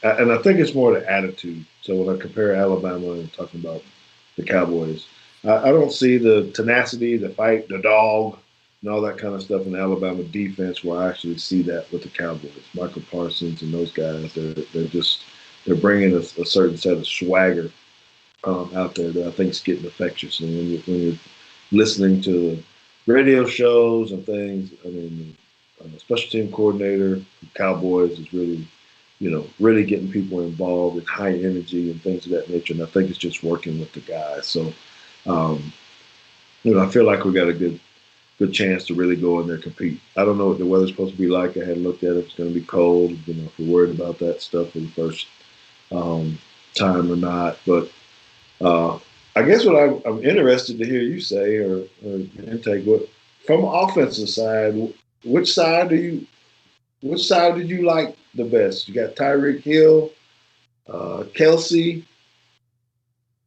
and I think it's more the attitude. So when I compare Alabama and talking about the Cowboys, I don't see the tenacity, the fight, the dog, and all that kind of stuff in the Alabama defense, where I actually see that with the Cowboys. Michael Parsons and those guys, they're bringing a certain set of swagger out there that I think is getting infectious. And when you're listening to radio shows and things, I mean, special team coordinator, Cowboys is really, really getting people involved in high energy and things of that nature. And I think it's just working with the guys. So, I feel like we got a good chance to really go in there and compete. I don't know what the weather's supposed to be like. I hadn't looked at it. If it's going to be cold. If we're worried about that stuff for the first time or not. But I guess what I'm interested to hear you say or intake, but from offensive side, which side did you like the best? You got Tyreek Hill, Kelsey,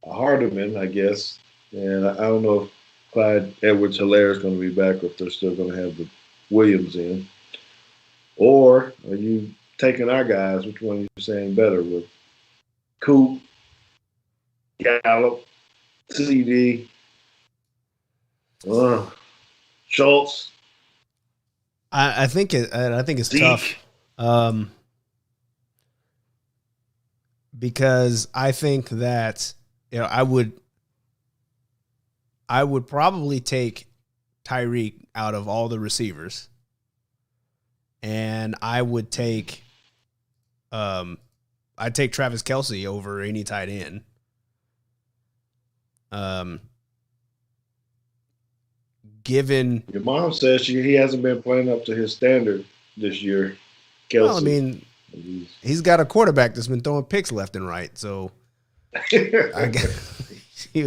Hardeman, I guess, and I don't know if Clyde Edwards-Helaire is going to be back, or if they're still going to have the Williams in. Or are you taking our guys? Which one are you saying better, with Coop, Gallup, CD, Schultz? I think it's Teague. tough, because I think that I would probably take Tyreek out of all the receivers, and I would take I'd take Travis Kelce over any tight end. Given Your mom says he hasn't been playing up to his standard this year, Kelsey. Well, I mean, he's got a quarterback that's been throwing picks left and right, so I guess, he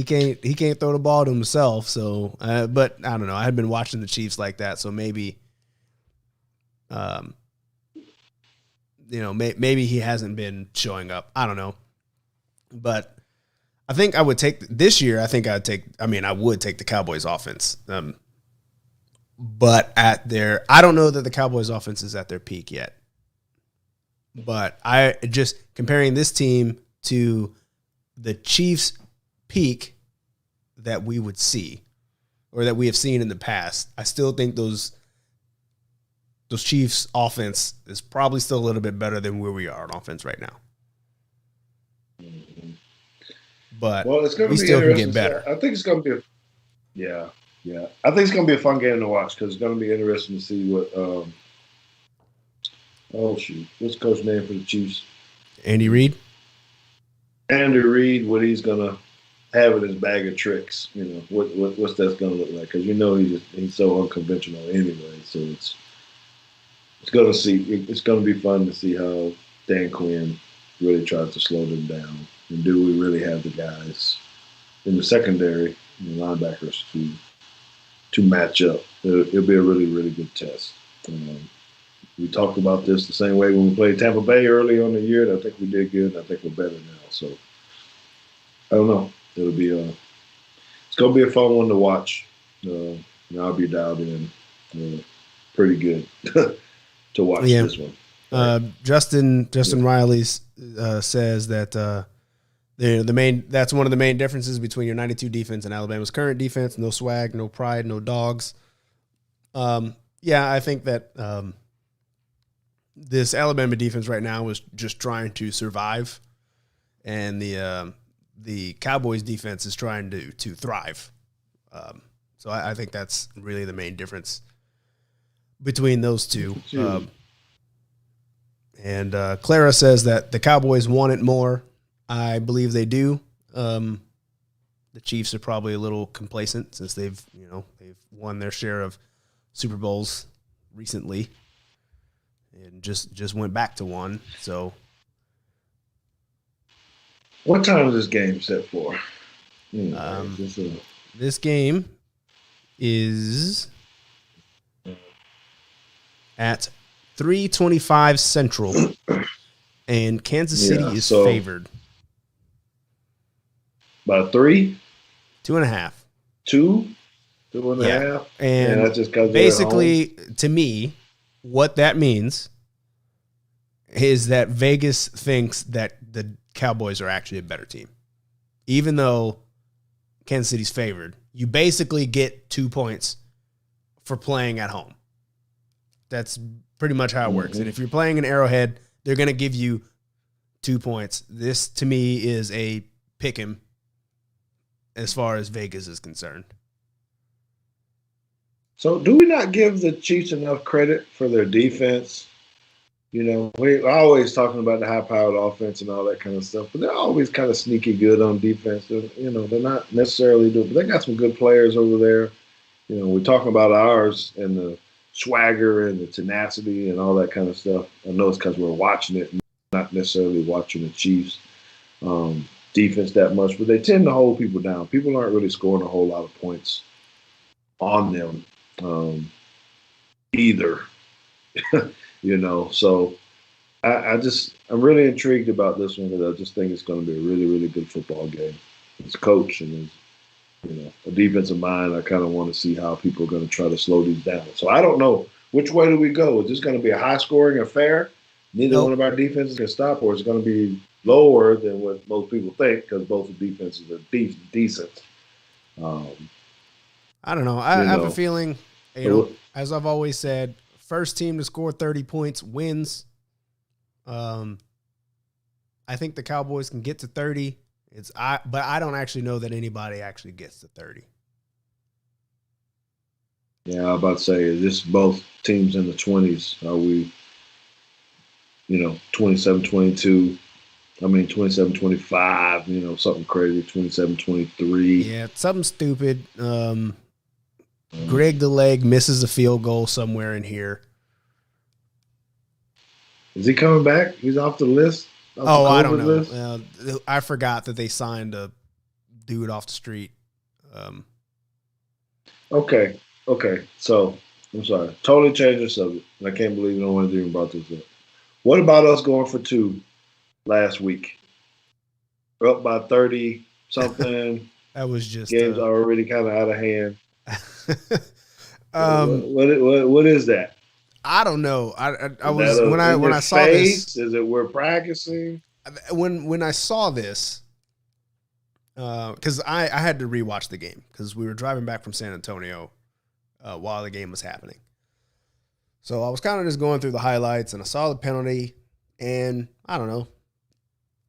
can't throw the ball to himself. So, but I don't know. I had been watching the Chiefs like that, so maybe, maybe he hasn't been showing up. I don't know, but I think I would take this year. I would take the Cowboys offense. but I don't know that the Cowboys offense is at their peak yet. But I just comparing this team to the Chiefs' peak that we would see or that we have seen in the past, I still think those Chiefs offense is probably still a little bit better than where we are on offense right now. But it's going to be still can get better. I think it's going to be I think it's going to be a fun game to watch because it's going to be interesting to see what what's the coach's name for the Chiefs? Andy Reid. Andy Reid, what he's going to have in his bag of tricks. What's that's going to look like because he's so unconventional anyway. So it's going to be fun to see how Dan Quinn really tries to slow them down. And do we really have the guys in the secondary, the linebackers, to match up? It'll be a really, really good test. We talked about this the same way when we played Tampa Bay early on the year. And I think we did good. And I think we're better now. So I don't know. It'll be it's going to be a fun one to watch. And I'll be dialed in pretty good to watch this one. Justin Riley says that that's one of the main differences between your 92 defense and Alabama's current defense. No swag, no pride, no dogs. I think that this Alabama defense right now is just trying to survive, and the Cowboys defense is trying to thrive. So I think that's really the main difference between those two. And Clara says that the Cowboys want it more. I believe they do. The Chiefs are probably a little complacent since they've won their share of Super Bowls recently and just went back to one. So, what time is this game set for? This game is at 3:25 Central, and Kansas City is favored. About 3? 2.5. 2.5? And that's just because basically, to me, what that means is that Vegas thinks that the Cowboys are actually a better team. Even though Kansas City's favored, you basically get 2 points for playing at home. That's pretty much how it works. And if you're playing an Arrowhead, they're going to give you 2 points. This, to me, is a pick 'em as far as Vegas is concerned. So do we not give the Chiefs enough credit for their defense? We're always talking about the high-powered offense and all that kind of stuff, but they're always kind of sneaky good on defense. They're not necessarily doing, but they got some good players over there. We're talking about ours and the swagger and the tenacity and all that kind of stuff. I know it's because we're watching it, not necessarily watching the Chiefs defense that much, but they tend to hold people down. People aren't really scoring a whole lot of points on them either. So I'm really intrigued about this one because I just think it's going to be a really, really good football game. As a coach and as a defensive mind, I kind of want to see how people are going to try to slow these down. So I don't know which way do we go. Is this going to be a high-scoring affair? Neither one of our defenses can stop, or is it going to be lower than what most people think because both the defenses are decent? I don't know. I have a feeling, as I've always said, first team to score 30 points wins. I think the Cowboys can get to 30. But I don't actually know that anybody actually gets to 30. Yeah, I was about to say, is this both teams in the 20s? Are we, 27-22? 27-25, something crazy, 27-23. Yeah, something stupid. Greg the Leg misses a field goal somewhere in here. Is he coming back? He's off the list? I don't know. I forgot that they signed a dude off the street. Okay. So, I'm sorry. Totally changed the subject. I can't believe no one's even brought this up. What about us going for 2 last week? We're up by 30-something. That was just... Game's already kind of out of hand. What is that? I don't know. I Is that was when a in when your I saw this face? Is it we're practicing? when I saw this because I had to rewatch the game because we were driving back from San Antonio while the game was happening. So I was kind of just going through the highlights and I saw the penalty and I don't know.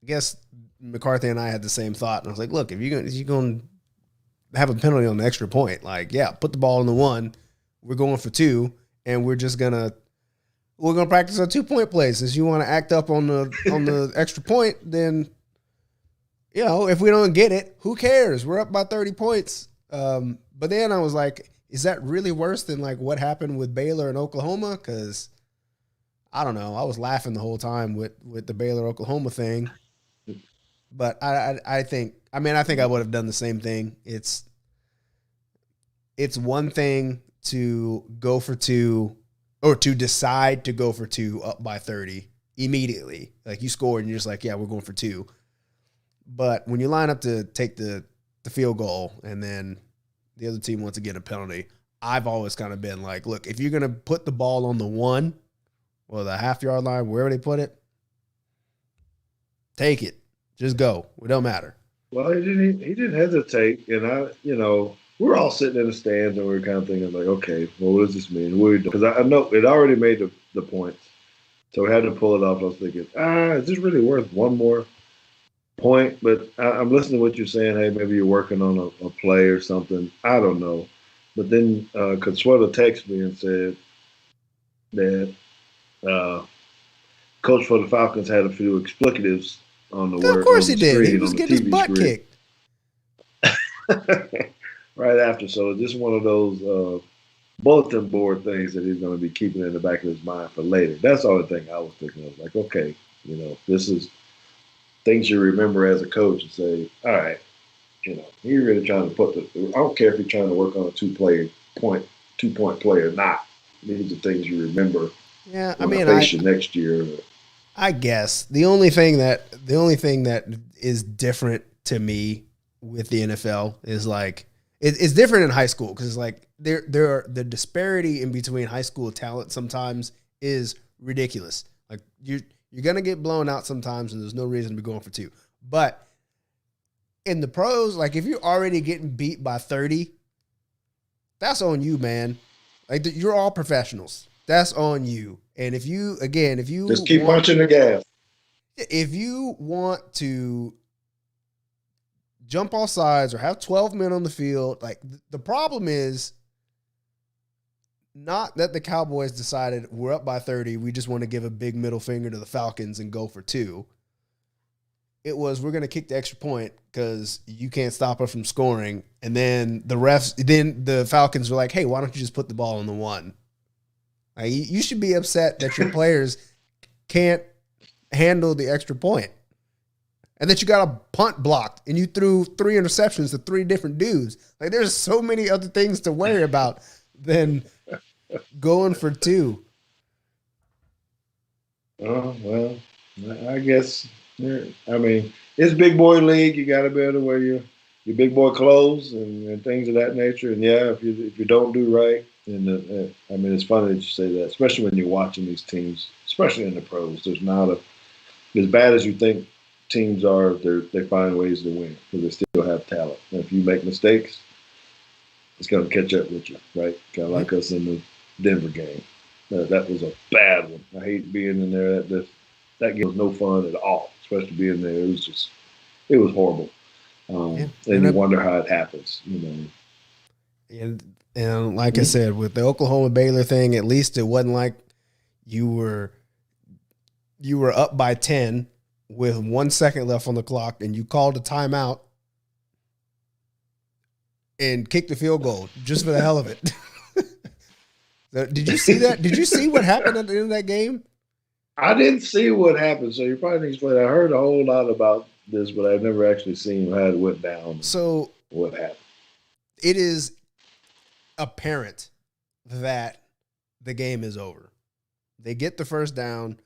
I guess McCarthy and I had the same thought. And I was like, look, if you're going to have a penalty on the extra point, like, yeah, put the ball in the one. We're going for two and we're going to practice our 2-point plays. Since you want to act up on the extra point, then, you know, if we don't get it, who cares? We're up by 30 points. But then I was like, is that really worse than like what happened with Baylor and Oklahoma? Because I don't know. I was laughing the whole time with the Baylor Oklahoma thing. But I think I would have done the same thing. It's one thing to go for two or to decide to go for two up by 30 immediately. Like you scored and you're just like, yeah, we're going for two. But when you line up to take the field goal and then the other team wants to get a penalty, I've always kind of been like, look, if you're going to put the ball on the one or the half-yard line, wherever they put it, take it. Just go. It don't matter. Well, he didn't hesitate, and we're all sitting in the stands and we're kind of thinking like, okay, well, what does this mean? What are we doing? Because I know it already made the points, so we had to pull it off. I was thinking, is this really worth one more point? But I'm listening to what you're saying. Hey, maybe you're working on a play or something. I don't know. But then Consuelo texted me and said that coach for the Falcons had a few explicatives on the Yeah, of word course on he the did. He screen was on the getting his TV butt screen. kicked. Right after. So just one of those bulletin board things that he's going to be keeping in the back of his mind for later. That's the only thing I was thinking of. Like, okay, this is things you remember as a coach and say, all right, he's really trying to I don't care if you're trying to work on a 2-point play or not. These are things you remember Yeah, when I face you next year. I guess the only thing that is different to me with the NFL is like it's different in high school because like there are the disparity in between high school talent sometimes is ridiculous. Like you're gonna get blown out sometimes and there's no reason to be going for two. But in the pros, like if you're already getting beat by 30, that's on you, man. Like you're all professionals. That's on you. And if you Just keep punching the gas. If you want to jump off sides or have 12 men on the field, like the problem is not that the Cowboys decided we're up by 30, we just want to give a big middle finger to the Falcons and go for two. It was we're going to kick the extra point because you can't stop us from scoring. And then the Falcons were like, hey, why don't you just put the ball on the one? Like, you should be upset that your players can't handle the extra point and that you got a punt blocked and you threw 3 interceptions to 3 different dudes. Like there's so many other things to worry about than going for two. Oh, well, I guess, it's big boy league. You got to be able to wear your big boy clothes and things of that nature. And yeah, if you don't do right, and it's funny that you say that, especially when you're watching these teams, especially in the pros. There's not as bad as you think teams are. They find ways to win because they still have talent. And if you make mistakes, it's going to catch up with you, right? Kind of like us in the Denver game. That was a bad one. I hate being in there. That game was no fun at all, especially being there. It was horrible. And you wonder how it happens, And like I said, with the Oklahoma Baylor thing, at least it wasn't like you were up by 10 with 1 second left on the clock and you called a timeout and kicked the field goal just for the hell of it. Did you see that? Did you see what happened at the end of that game? I didn't see what happened, so you probably need to explain. I heard a whole lot about this, but I've never actually seen how it went down. So what happened? It is apparent that the game is over. They get the first down.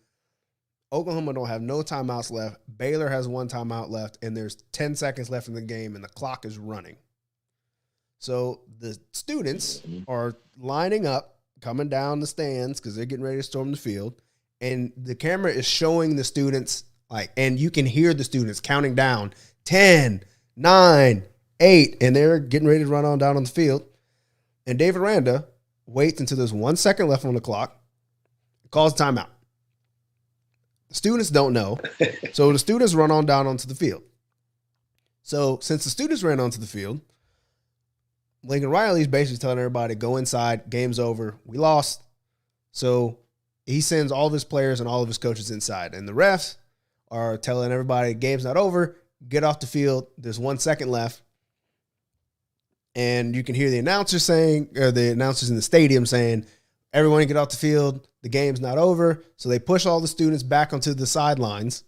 Oklahoma don't have no timeouts left. Baylor has 1 timeout left, and there's 10 seconds left in the game, and the clock is running. So the students are lining up, coming down the stands because they're getting ready to storm the field. And the camera is showing the students, and you can hear the students counting down 10, 9, 8, and they're getting ready to run on down on the field. And David Randa waits until there's 1 second left on the clock, calls timeout. The students don't know. So the students run on down onto the field. So since the students ran onto the field, Lincoln Riley's basically telling everybody, go inside, game's over, we lost. So he sends all of his players and all of his coaches inside. And the refs are telling everybody, game's not over, get off the field, there's 1 second left. And you can hear the announcers in the stadium saying, everyone get off the field, the game's not over. So they push all the students back onto the sidelines.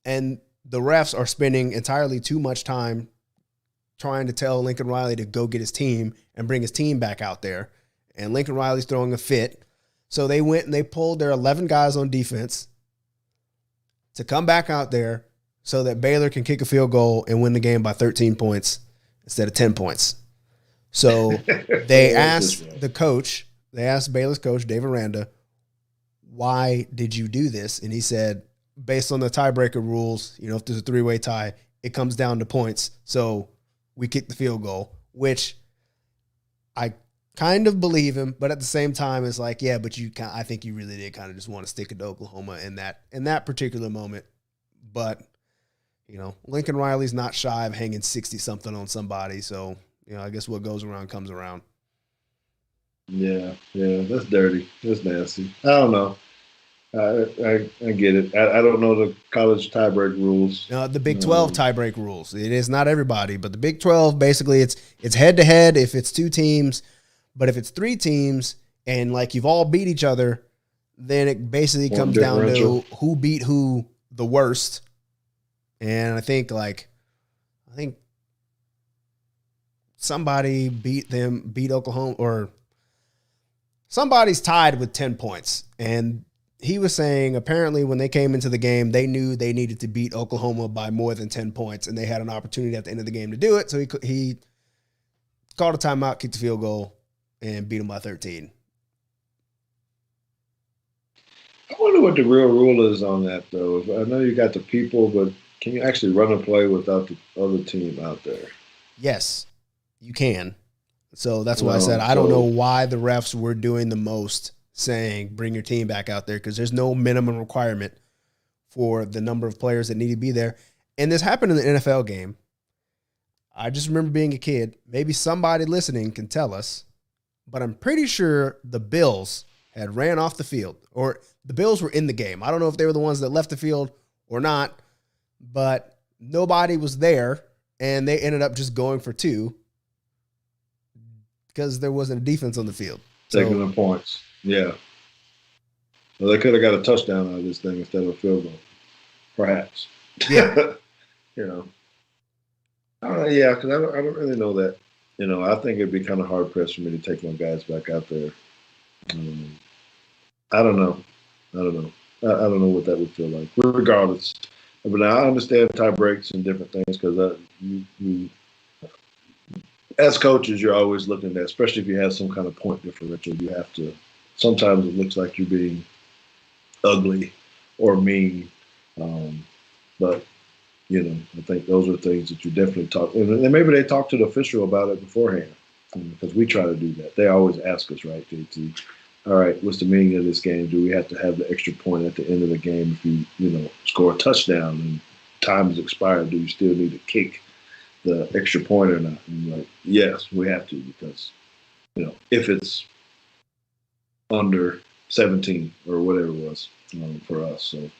And the refs are spending entirely too much time trying to tell Lincoln Riley to go get his team and bring his team back out there. And Lincoln Riley's throwing a fit. So they went and they pulled their 11 guys on defense to come back out there so that Baylor can kick a field goal and win the game by 13 points instead of 10 points. So they asked Baylor's coach, David Randa, why did you do this? And he said, based on the tiebreaker rules, if there's a 3-way tie, it comes down to points. So we kick the field goal, which I kind of believe him, but at the same time, it's like, yeah, but I think you really did kind of just want to stick it to Oklahoma in that particular moment. But Lincoln Riley's not shy of hanging 60-something on somebody, so I guess what goes around comes around. Yeah, that's dirty. That's nasty. I don't know. I get it. I don't know the college tiebreak rules. The Big 12 tiebreak rules. It is not everybody, but the Big 12, basically, it's head-to-head if it's 2 teams. But if it's 3 teams and, you've all beat each other, then it basically comes down to who beat who the worst. And I think somebody beat Oklahoma, or somebody's tied with 10 points. And he was saying apparently when they came into the game, they knew they needed to beat Oklahoma by more than 10 points, and they had an opportunity at the end of the game to do it. So he called a timeout, kicked the field goal, and beat them by 13. I wonder what the real rule is on that, though. I know you got the people, but can you actually run a play without the other team out there? Yes, you can. So that's why I said I don't know why the refs were doing the most, saying bring your team back out there, because there's no minimum requirement for the number of players that need to be there. And this happened in the NFL game. I just remember being a kid. Maybe somebody listening can tell us, but I'm pretty sure the Bills had ran off the field, or the Bills were in the game. I don't know if they were the ones that left the field or not, but nobody was there, and they ended up just going for 2 because there wasn't a defense on the field. Taking the points. Yeah. Well, they could have got a touchdown out of this thing instead of a field goal, perhaps. Yeah. I don't know. Yeah, because I don't really know that. I think it'd be kind of hard pressed for me to take my guys back out there. I don't know. I don't know what that would feel like. Regardless, but I understand tie breaks and different things, because you as coaches, you're always looking at, especially if you have some kind of point differential, you have to. Sometimes it looks like you're being ugly or mean, but I think those are things that you definitely talk. And maybe they talk to the official about it beforehand, because we try to do that. They always ask us, right, JT? All right, what's the meaning of this game? Do we have to have the extra point at the end of the game if you score a touchdown and time is expired? Do you still need to kick the extra point or not? And yes, we have to, because if it's under 17 or whatever it was for us. So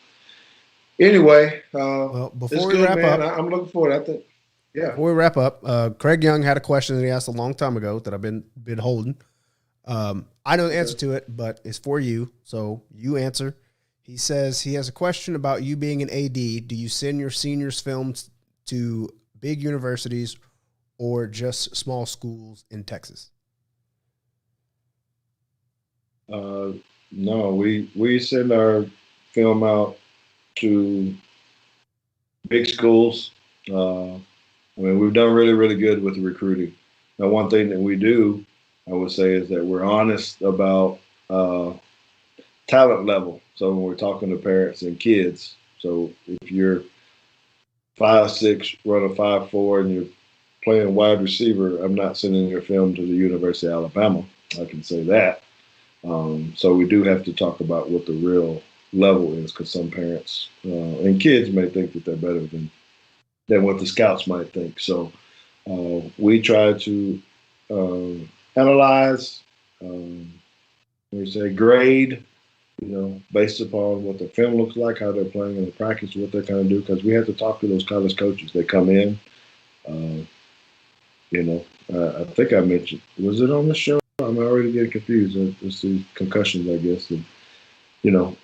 anyway, before we wrap up, I'm looking forward. I think, yeah. Before we wrap up, Craig Young had a question that he asked a long time ago that I've been holding. I know the answer to it, but it's for you, so you answer. He says he has a question about you being an AD. Do you send your seniors' films to big universities or just small schools in Texas? No, we send our film out to big schools. We've done really, really good with the recruiting. Now, one thing that we do, I would say, is that we're honest about talent level. So when we're talking to parents and kids, so if you're 5'6", running 5'4", and you're playing wide receiver, I'm not sending your film to the University of Alabama. I can say that. So we do have to talk about what the real level is, because some parents and kids may think that they're better than what the scouts might think. So we try to analyze, we say grade, based upon what the film looks like, how they're playing in the practice, what they're going to do, because we have to talk to those college coaches. They come in, I think I mentioned, was it on the show? I'm already getting confused. It's the concussions, I guess. And,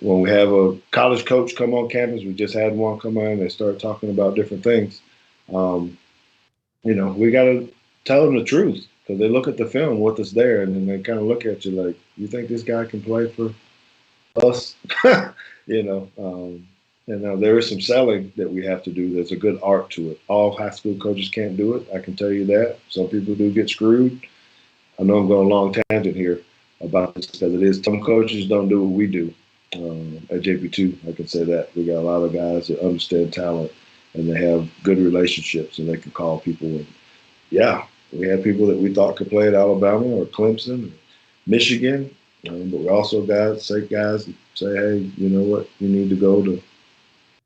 when we have a college coach come on campus, we just had one come on, they start talking about different things. We got to tell them the truth, because they look at the film, what is there, and then they kind of look at you like, you think this guy can play for us? And there is some selling that we have to do. There's a good art to it. All high school coaches can't do it. I can tell you that. Some people do get screwed. I know I'm going a long tangent here about this, because it is. Some coaches don't do what we do at JP2. I can say that. We got a lot of guys that understand talent, and they have good relationships, and they can call people. And yeah, we had people that we thought could play at Alabama or Clemson or Michigan. But we also guys that say, hey, you know what? You need to go to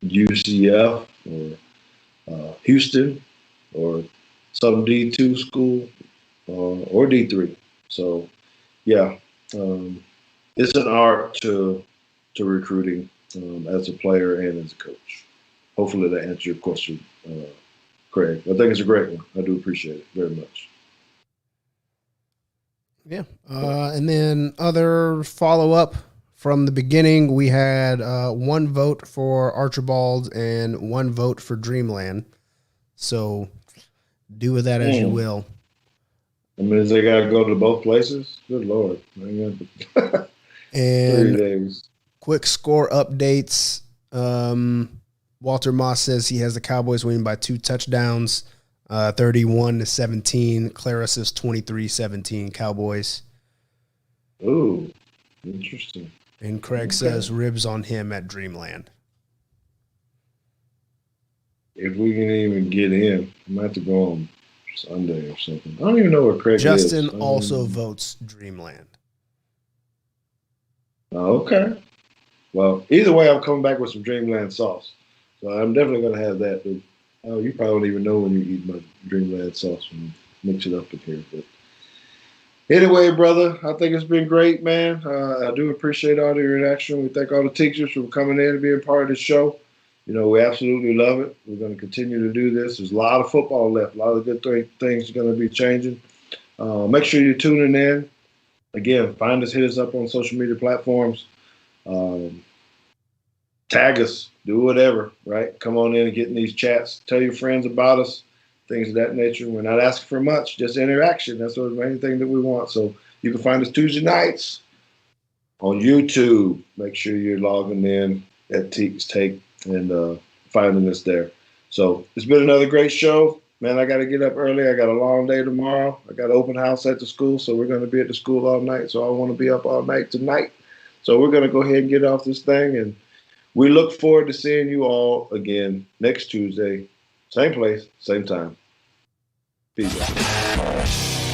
UCF or Houston or some D2 school or D3. So, yeah, it's an art to recruiting as a player and as a coach. Hopefully that answers your question, Craig. I think it's a great one. I do appreciate it very much. Yeah. And then other follow-up from the beginning, we had 1 vote for Archibald and 1 vote for Dreamland. So do with that as you will. I mean, they got to go to both places? Good Lord. And 3 days. Quick score updates. Walter Moss says he has the Cowboys winning by 2 touchdowns. 31-17. Clara says 23-17 Cowboys. Ooh, interesting. And Craig says ribs on him at Dreamland. If we can even get in, I might have to go on Sunday or something. I don't even know where Craig Justin is. also votes Dreamland. Okay. Well, either way, I'm coming back with some Dreamland sauce. So I'm definitely going to have that. But, you probably don't even know when you eat my Dreamland sauce when you mix it up in here. But anyway, brother, I think it's been great, man. I do appreciate all the interaction. We thank all the teachers for coming in and being part of the show. We absolutely love it. We're going to continue to do this. There's a lot of football left. A lot of good things are going to be changing. Make sure you're tuning in. Again, find us, hit us up on social media platforms. Tag us, do whatever, right? Come on in and get in these chats. Tell your friends about us, things of that nature. We're not asking for much, just interaction. That's the main thing that we want. So you can find us Tuesday nights on YouTube. Make sure you're logging in at Teague's Take and finding us there. So it's been another great show. Man, I got to get up early. I got a long day tomorrow. I got an open house at the school, so we're going to be at the school all night. So I want to be up all night tonight. So we're going to go ahead and get off this thing, and we look forward to seeing you all again next Tuesday. Same place, same time. Peace out.